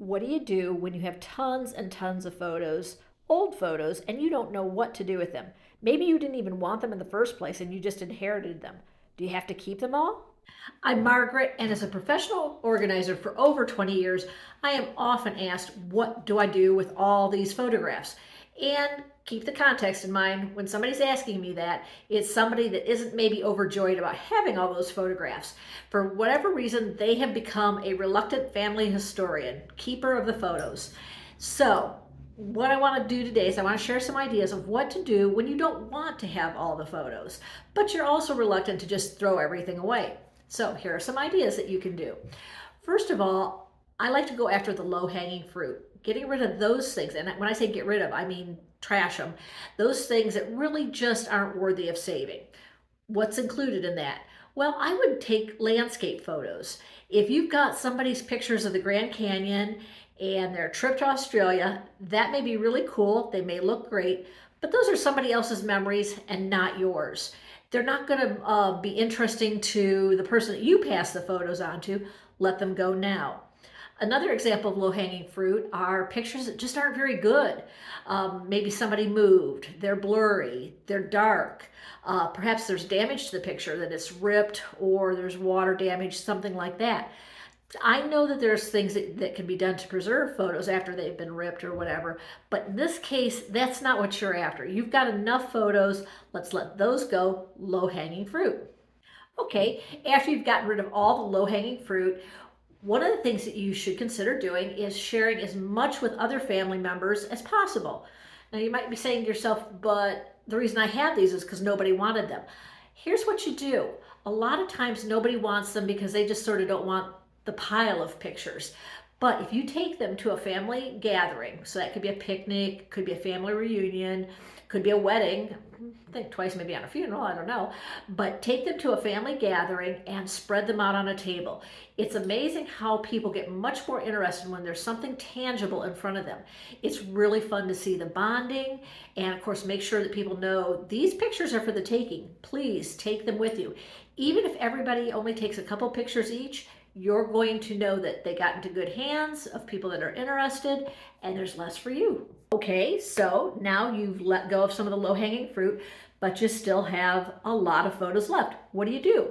What do you do when you have tons and tons of photos, old photos, and you don't know what to do with them? Maybe you didn't even want them in the first place and you just inherited them. Do you have to keep them all? I'm Margaret, and as a professional organizer for over 20 years, I am often asked, what do I do with all these photographs? And keep the context in mind when somebody's asking me that, it's somebody that isn't maybe overjoyed about having all those photographs. For whatever reason, they have become a reluctant family historian, keeper of the photos. So, what I want to do today is I want to share some ideas of what to do when you don't want to have all the photos, but you're also reluctant to just throw everything away. So here are some ideas that you can do. First of all, I like to go after the low-hanging fruit, getting rid of those things. And when I say get rid of, I mean trash them. Those things that really just aren't worthy of saving. What's included in that? Well, I would take landscape photos. If you've got somebody's pictures of the Grand Canyon and their trip to Australia, that may be really cool. They may look great, but those are somebody else's memories and not yours. They're not going to be interesting to the person that you pass the photos on to. Let them go now. Another example of low-hanging fruit are pictures that just aren't very good. Maybe somebody moved, they're blurry, they're dark. Perhaps there's damage to the picture, that it's ripped or there's water damage, something like that. I know that there's things that can be done to preserve photos after they've been ripped or whatever, but in this case, that's not what you're after. You've got enough photos, let's let those go, low-hanging fruit. Okay, after you've gotten rid of all the low-hanging fruit, one of the things that you should consider doing is sharing as much with other family members as possible. Now you might be saying to yourself, but the reason I have these is because nobody wanted them. Here's what you do. A lot of times nobody wants them because they just sort of don't want the pile of pictures. But if you take them to a family gathering, so that could be a picnic, could be a family reunion, could be a wedding, think twice maybe on a funeral, I don't know, but take them to a family gathering and spread them out on a table. It's amazing how people get much more interested when there's something tangible in front of them. It's really fun to see the bonding, and of course make sure that people know these pictures are for the taking. Please take them with you. Even if everybody only takes a couple pictures each, you're going to know that they got into good hands of people that are interested, and there's less for you. Okay, so now you've let go of some of the low-hanging fruit, but you still have a lot of photos left. What do you do?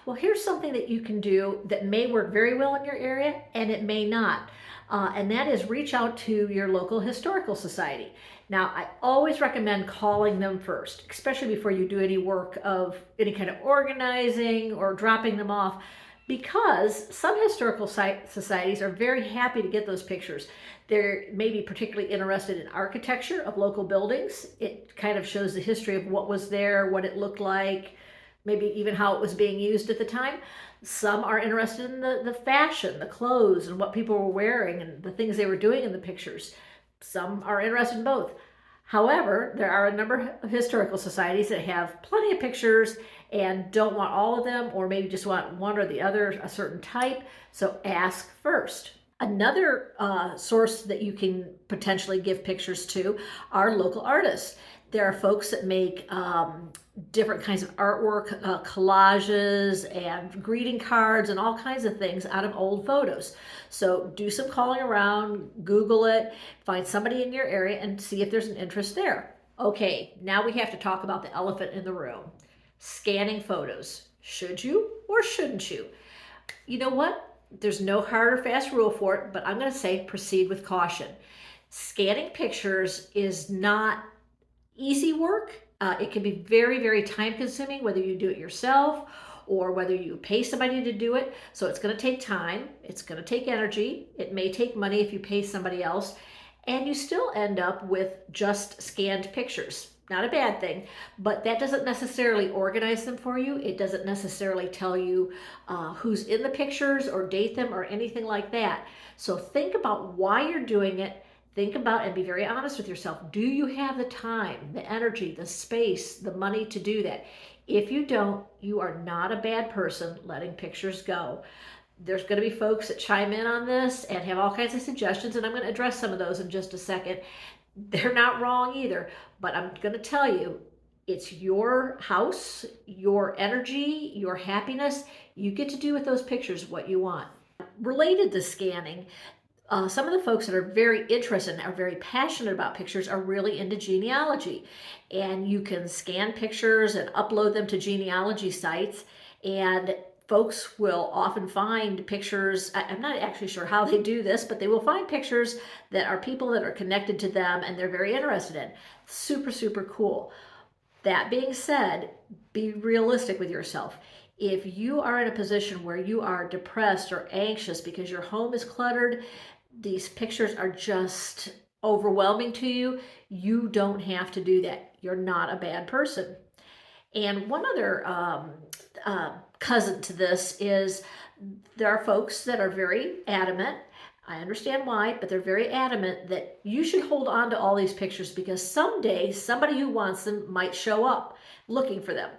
Well, here's something that you can do that may work very well in your area, and it may not. And that is reach out to your local historical society. Now, I always recommend calling them first, especially before you do any work of any kind of organizing or dropping them off, because some historical societies are very happy to get those pictures. They're maybe particularly interested in architecture of local buildings. It kind of shows the history of what was there, what it looked like, maybe even how it was being used at the time. Some are interested in the fashion, the clothes, and what people were wearing and the things they were doing in the pictures. Some are interested in both. However, there are a number of historical societies that have plenty of pictures and don't want all of them, or maybe just want one or the other, a certain type. So ask first. Another source that you can potentially give pictures to are local artists. There are folks that make different kinds of artwork, collages and greeting cards and all kinds of things out of old photos. So do some calling around, Google it, find somebody in your area and see if there's an interest there. Okay, now we have to talk about the elephant in the room. Scanning photos. Should you or shouldn't you? You know what? There's no hard or fast rule for it, but I'm going to say proceed with caution. Scanning pictures is not easy work. It can be very, very time consuming, whether you do it yourself or whether you pay somebody to do it. So it's going to take time. It's going to take energy. It may take money if you pay somebody else. And you still end up with just scanned pictures. Not a bad thing, but that doesn't necessarily organize them for you. It doesn't necessarily tell you who's in the pictures or date them or anything like that. So think about why you're doing it. Think about and be very honest with yourself. Do you have the time, the energy, the space, the money to do that? If you don't, you are not a bad person letting pictures go. There's going to be folks that chime in on this and have all kinds of suggestions, and I'm going to address some of those in just a second. They're not wrong either, but I'm going to tell you, it's your house, your energy, your happiness. You get to do with those pictures what you want. Related to scanning, Some of the folks that are very interested and are very passionate about pictures are really into genealogy. And you can scan pictures and upload them to genealogy sites. And folks will often find pictures. I'm not actually sure how they do this, but they will find pictures that are people that are connected to them and they're very interested in. Super, super cool. That being said, be realistic with yourself. If you are in a position where you are depressed or anxious because your home is cluttered, these pictures are just overwhelming to you, you don't have to do that. You're not a bad person. And one other cousin to this is there are folks that are very adamant. I understand why, but they're very adamant that you should hold on to all these pictures because someday somebody who wants them might show up looking for them.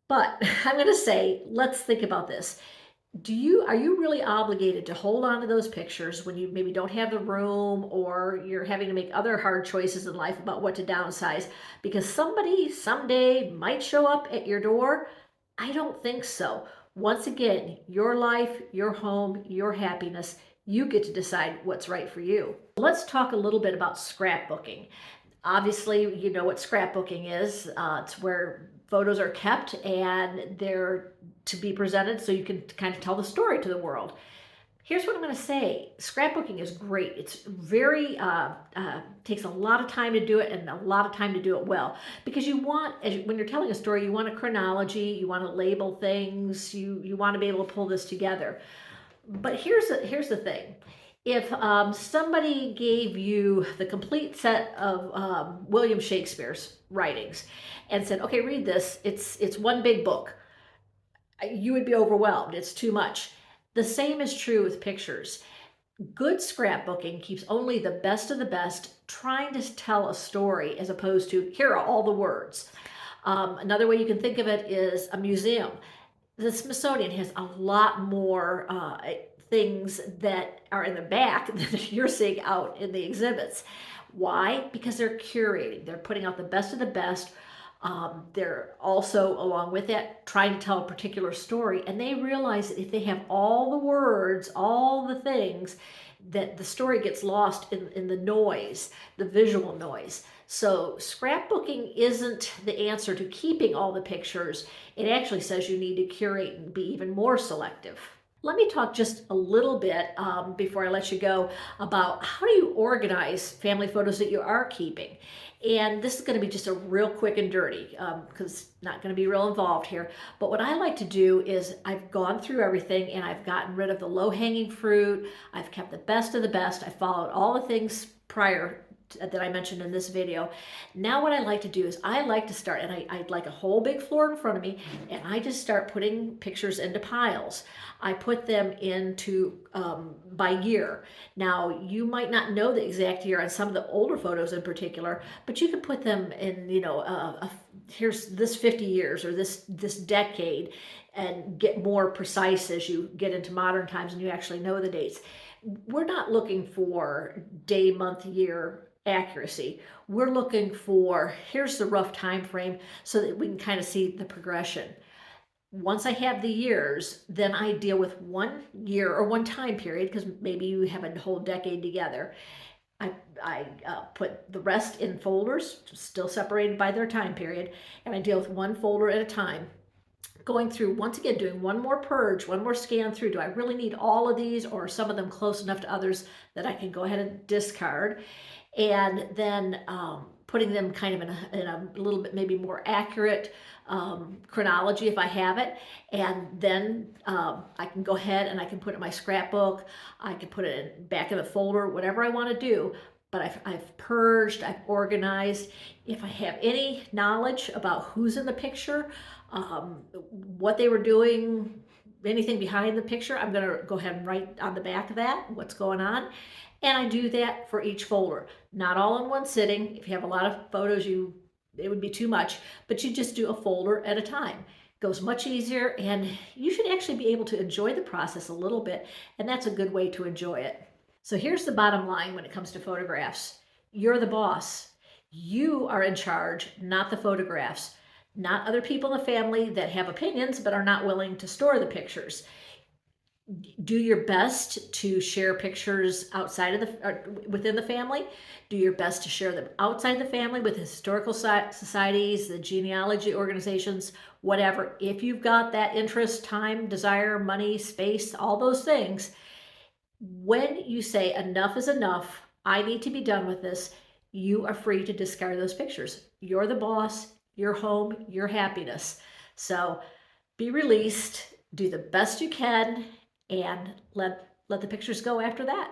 But I'm going to say, let's think about this. Are you really obligated to hold on to those pictures when you maybe don't have the room or you're having to make other hard choices in life about what to downsize because somebody someday might show up at your door? I don't think so. Once again, your life, your home, your happiness, you get to decide what's right for you. Let's talk a little bit about scrapbooking. Obviously, you know what scrapbooking is. It's where photos are kept and they're to be presented so you can kind of tell the story to the world. Here's what I'm going to say. Scrapbooking is great. It's very, takes a lot of time to do it and a lot of time to do it well. Because you want, when you're telling a story, you want a chronology, you want to label things, you want to be able to pull this together. But here's the thing. If somebody gave you the complete set of William Shakespeare's writings and said, okay, read this, it's one big book, you would be overwhelmed. It's too much. The same is true with pictures. Good scrapbooking keeps only the best of the best, trying to tell a story as opposed to, here are all the words. Another way you can think of it is a museum. The Smithsonian has a lot more things that are in the back than you're seeing out in the exhibits. Why? Because they're curating. They're putting out the best of the best. They're also, along with that, trying to tell a particular story. And they realize that if they have all the words, all the things, that the story gets lost in the noise, the visual noise. So scrapbooking isn't the answer to keeping all the pictures. It actually says you need to curate and be even more selective. Let me talk just a little bit before I let you go about how do you organize family photos that you are keeping. And this is going to be just a real quick and dirty because it's not going to be real involved here. But what I like to do is I've gone through everything and I've gotten rid of the low-hanging fruit. I've kept the best of the best. I followed all the things prior that I mentioned in this video. Now what I like to do is I like to start, and I'd like a whole big floor in front of me, and I just start putting pictures into piles. I put them into by year. Now you might not know the exact year on some of the older photos in particular, but you can put them in, you know, here's this 50 years or this decade, and get more precise as you get into modern times and you actually know the dates. We're not looking for day, month, year accuracy. We're looking for, here's the rough time frame so that we can kind of see the progression. Once I have the years, then I deal with 1 year or one time period, because maybe you have a whole decade together. I put the rest in folders, still separated by their time period, and I deal with one folder at a time. Going through, once again, doing one more purge, one more scan through. Do I really need all of these, or are some of them close enough to others that I can go ahead and discard? And then putting them kind of in a little bit maybe more accurate chronology if I have it. And then I can go ahead and I can put it in my scrapbook. I can put it in back in the folder, whatever I want to do. But I've purged, I've organized. If I have any knowledge about who's in the picture, what they were doing, anything behind the picture, I'm going to go ahead and write on the back of that what's going on. And I do that for each folder. Not all in one sitting. If you have a lot of photos, it would be too much, but you just do a folder at a time. It goes much easier, and you should actually be able to enjoy the process a little bit, and that's a good way to enjoy it. So here's the bottom line when it comes to photographs. You're the boss. You are in charge, not the photographs, not other people in the family that have opinions but are not willing to store the pictures. Do your best to share pictures outside of the or within the family. Do your best to share them outside the family with historical societies, the genealogy organizations, whatever. If you've got that interest, time, desire, money, space, all those things, when you say enough is enough, I need to be done with this, you are free to discard those pictures. You're the boss, your home, your happiness. So be released, do the best you can, and let the pictures go after that.